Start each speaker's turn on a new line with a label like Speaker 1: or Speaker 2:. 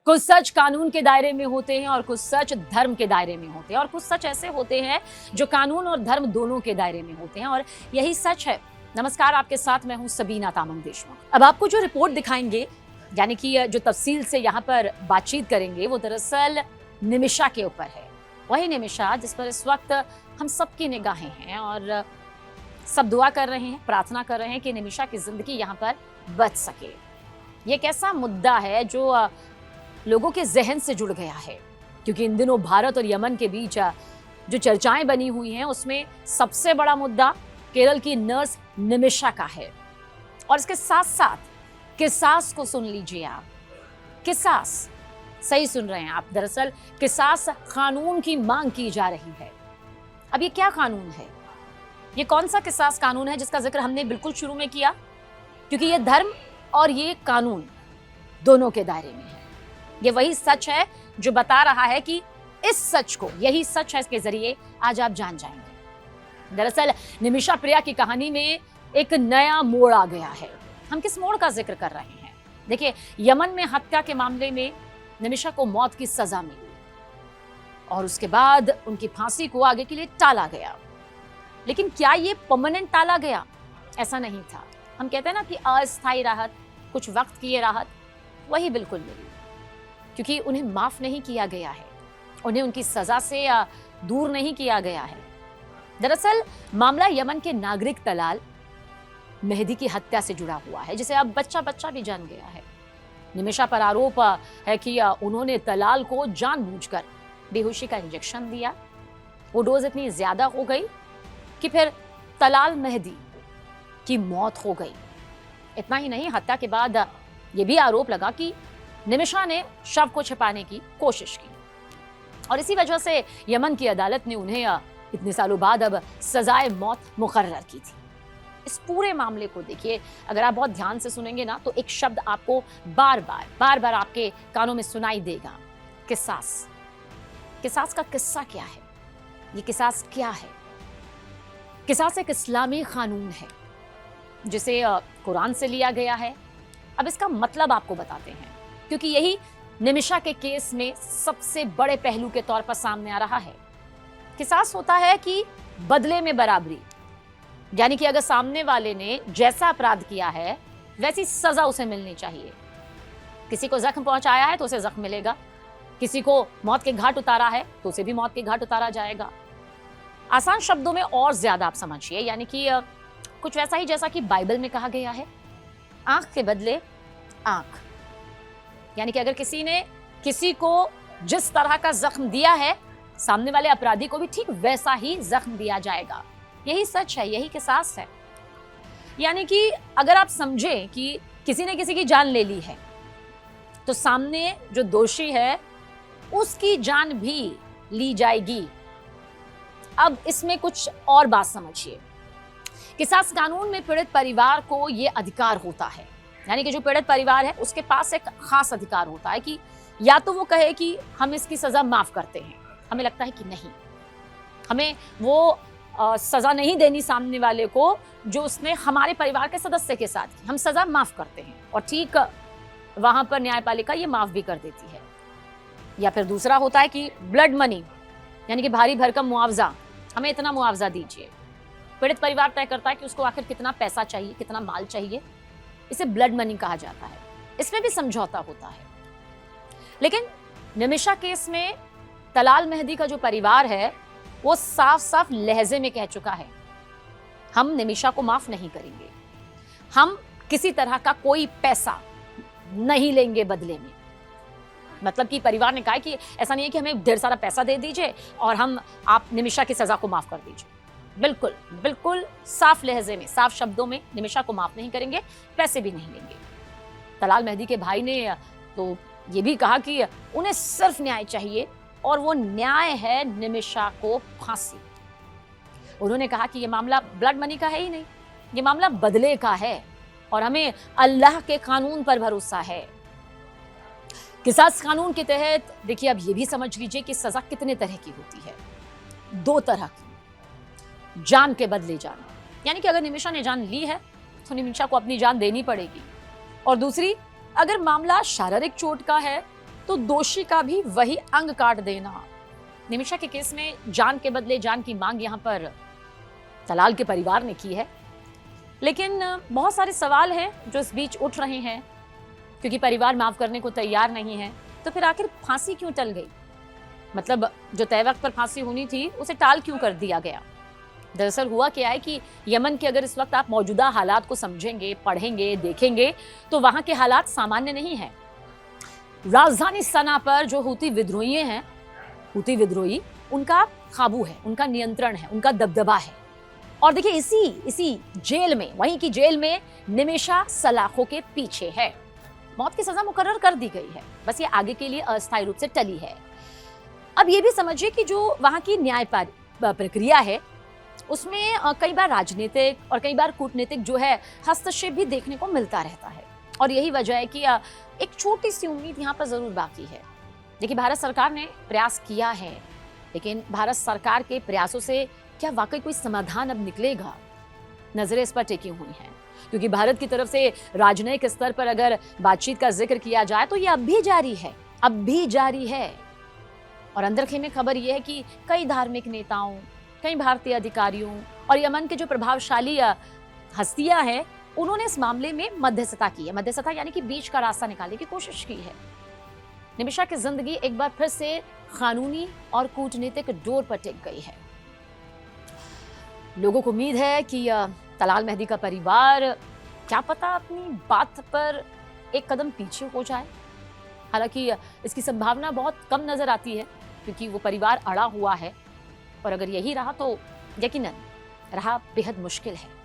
Speaker 1: कुछ सच कानून के दायरे में होते हैं और कुछ सच धर्म के दायरे में होते हैं और कुछ सच ऐसे होते हैं जो कानून और धर्म दोनों के दायरे में होते हैं और यही सच है। नमस्कार, आपके साथ मैं हूं सबीना तामंग देशमुख। अब आपको जो रिपोर्ट दिखाएंगे, यानी कि जो तफसील से यहाँ पर बातचीत करेंगे, वो दरअसल निमिषा के ऊपर है। वही निमिषा जिस पर इस वक्त हम सबकी निगाहें हैं और सब दुआ कर रहे हैं, प्रार्थना कर रहे हैं कि निमिषा की जिंदगी यहाँ पर बच सके। ये एक ऐसा मुद्दा है जो लोगों के जहन से जुड़ गया है, क्योंकि इन दिनों भारत और यमन के बीच जो चर्चाएं बनी हुई हैं, उसमें सबसे बड़ा मुद्दा केरल की नर्स निमिषा का है। और इसके साथ साथ किसास को सुन लीजिए आप। किसास, सही सुन रहे हैं आप, दरअसल किसास कानून की मांग की जा रही है। अब ये क्या कानून है? ये कौन सा किसास कानून है जिसका जिक्र हमने बिल्कुल शुरू में किया? क्योंकि ये धर्म और ये कानून दोनों के दायरे में है। ये वही सच है जो बता रहा है कि इस सच को, यही सच है, इसके जरिए आज आप जान जाएंगे। दरअसल निमिषा प्रिया की कहानी में एक नया मोड़ आ गया है। हम किस मोड़ का जिक्र कर रहे हैं? देखिए, यमन में हत्या के मामले में निमिषा को मौत की सजा मिली और उसके बाद उनकी फांसी को आगे के लिए टाला गया। लेकिन क्या ये परमानेंट टाला गया? ऐसा नहीं था। हम कहते हैं ना कि अस्थायी राहत, कुछ वक्त की ये राहत, वही बिल्कुल मिली, क्योंकि उन्हें माफ नहीं किया गया है, उन्हें उनकी सजा से दूर नहीं किया गया है। दरअसल मामला यमन के नागरिक तलाल मेहदी की हत्या से जुड़ा हुआ है, जिसे अब बच्चा भी जान गया है। निमिषा पर आरोप है कि उन्होंने तलाल को जानबूझकर बेहोशी का इंजेक्शन दिया। वो डोज इतनी ज्यादा हो गई कि फिर तलाल मेहदी की मौत हो गई। इतना ही नहीं, हत्या के बाद यह भी आरोप लगा कि निमिषा ने शव को छिपाने की कोशिश की और इसी वजह से यमन की अदालत ने उन्हें इतने सालों बाद अब सजाए मौत मुकर्रर की थी। इस पूरे मामले को देखिए, अगर आप बहुत ध्यान से सुनेंगे ना, तो एक शब्द आपको बार बार आपके कानों में सुनाई देगा, किसास। किसास का किस्सा क्या है? ये किसास क्या है? किसास एक इस्लामी कानून है जिसे कुरान से लिया गया है। अब इसका मतलब आपको बताते हैं, क्योंकि यही निमिषा के केस में सबसे बड़े पहलू के तौर पर सामने आ रहा है। किसास होता है कि बदले में बराबरी, यानी कि अगर सामने वाले ने जैसा अपराध किया है वैसी सजा उसे मिलनी चाहिए। किसी को जख्म पहुंचाया है तो उसे जख्म मिलेगा, किसी को मौत के घाट उतारा है तो उसे भी मौत के घाट उतारा जाएगा। आसान शब्दों में और ज्यादा आप समझिए, यानी कि कुछ वैसा ही जैसा कि बाइबल में कहा गया है, आंख के बदले आंख। यानी कि अगर किसी ने किसी को जिस तरह का जख्म दिया है, सामने वाले अपराधी को भी ठीक वैसा ही जख्म दिया जाएगा। यही सच है, यही किसास है। यानी कि अगर आप समझें कि किसी ने किसी की जान ले ली है, तो सामने जो दोषी है उसकी जान भी ली जाएगी। अब इसमें कुछ और बात समझिए। किसास कानून में पीड़ित परिवार को यह अधिकार होता है, यानी कि जो पीड़ित परिवार है उसके पास एक खास अधिकार होता है कि या तो वो कहे कि हम इसकी सजा माफ करते हैं, हमें लगता है कि नहीं, हमें वो सजा नहीं देनी सामने वाले को जो उसने हमारे परिवार के सदस्य के साथ की, हम सजा माफ करते हैं। और ठीक वहां पर न्यायपालिका ये माफ भी कर देती है। या फिर दूसरा होता है कि ब्लड मनी, यानी कि भारी भरकम मुआवजा, हमें इतना मुआवजा दीजिए। पीड़ित परिवार तय करता है कि उसको आखिर कितना पैसा चाहिए, कितना माल चाहिए, इसे ब्लड मनी कहा जाता है। इसमें भी समझौता होता है। लेकिन निमिषा केस में तलाल मेहदी का जो परिवार है वो साफ साफ लहजे में कह चुका है, हम निमिषा को माफ नहीं करेंगे, हम किसी तरह का कोई पैसा नहीं लेंगे बदले में। मतलब कि परिवार ने कहा कि ऐसा नहीं है कि हमें ढेर सारा पैसा दे दीजिए और आप निमिषा की सजा को माफ कर दीजिए। बिल्कुल साफ लहजे में, साफ शब्दों में निमिषा को माफ नहीं करेंगे, पैसे भी नहीं लेंगे। तलाल मेहदी के भाई ने तो ये भी कहा कि उन्हें सिर्फ न्याय चाहिए और वो न्याय है निमिषा को फांसी। उन्होंने कहा कि ये मामला ब्लड मनी का है ही नहीं, ये मामला बदले का है और हमें अल्लाह के कानून पर भरोसा है। किसास कानून के तहत देखिए, अब ये भी समझ लीजिए कि सजा कितने तरह की होती है। 2 तरह की, जान के बदले जान, यानी कि अगर निमिषा ने जान ली है तो निमिषा को अपनी जान देनी पड़ेगी। और दूसरी, अगर मामला शारीरिक चोट का है तो दोषी का भी वही अंग काट देना। निमिषा के केस में जान के बदले जान की मांग यहाँ पर तलाल के परिवार ने की है, लेकिन बहुत सारे सवाल हैं जो इस बीच उठ रहे हैं। क्योंकि परिवार माफ करने को तैयार नहीं है, तो फिर आखिर फांसी क्यों टल गई? मतलब जो तय वक्त पर फांसी होनी थी उसे टाल क्यों कर दिया गया? दरअसल हुआ क्या है कि यमन के अगर इस वक्त आप मौजूदा हालात को समझेंगे, पढ़ेंगे, देखेंगे तो वहां के हालात सामान्य नहीं है। राजधानी सना पर जो हूती विद्रोही हैं, हूती विद्रोही, उनका काबू है, उनका नियंत्रण है, उनका दबदबा है। और देखिए इसी जेल में, वहीं की जेल में निमिषा सलाखों के पीछे है। मौत की सजा मुकर्रर कर दी गई है, बस ये आगे के लिए अस्थायी रूप से टली है। अब ये भी समझिए कि जो वहां की न्याय प्रक्रिया है उसमें कई बार राजनीतिक और कई बार कूटनीतिक जो है हस्तक्षेप भी देखने को मिलता रहता है। और यही वजह है कि एक छोटी सी उम्मीद यहाँ पर जरूर बाकी है। देखिए, भारत सरकार ने प्रयास किया है, लेकिन भारत सरकार के प्रयासों से क्या वाकई कोई समाधान अब निकलेगा? नजरें इस पर टिकी हुई हैं, क्योंकि भारत की तरफ से राजनयिक स्तर पर अगर बातचीत का जिक्र किया जाए तो ये अब भी जारी है। और अंदर खेमे खबर यह है कि कई धार्मिक नेताओं, कई भारतीय अधिकारियों और यमन के जो प्रभावशाली हस्तियां हैं, उन्होंने इस मामले में मध्यस्थता की है। मध्यस्थता यानी कि बीच का रास्ता निकालने की कोशिश की है। निमिषा की जिंदगी एक बार फिर से कानूनी और कूटनीतिक डोर पर टिक गई है। लोगों को उम्मीद है कि तलाल मेहदी का परिवार क्या पता अपनी बात पर एक कदम पीछे हो जाए। हालांकि इसकी संभावना बहुत कम नजर आती है, क्योंकि वो परिवार अड़ा हुआ है, और अगर यही रहा तो यकीनन रहा बेहद मुश्किल है।